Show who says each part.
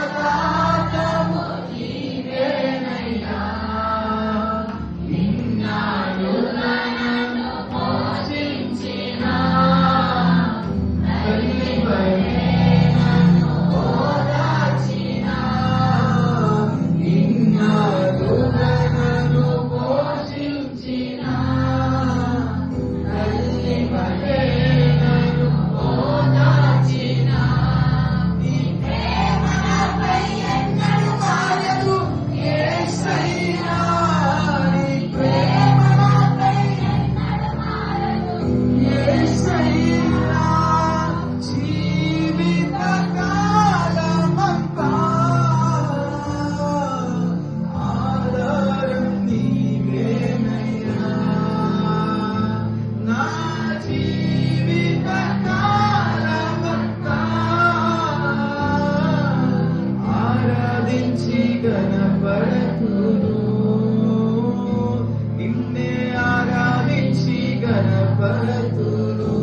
Speaker 1: జీవనదాతవు నీవేనయ్యా. ఇన్నాళ్ళుగా నన్ను పోషించిన తల్లివలే నన్ను ఓదార్చిన. ఇన్నాళ్ళుగా నన్ను పోషించిన తల్లివలే నన్ను ఓదార్చిన. నీ ప్రేమ నాపై ఎన్నడూ మారదు యేసయ్యా. నీ ప్రేమ నాపై ఎన్నడూ మారదు యేసయ్యా. జీవిత కాలమంతా ఆధారం నీవేనయ్యా. నా జీవిత కాలమంతా ఆరాధించి గణపరతును. నిన్నే ఆరాధించి గణపరతును.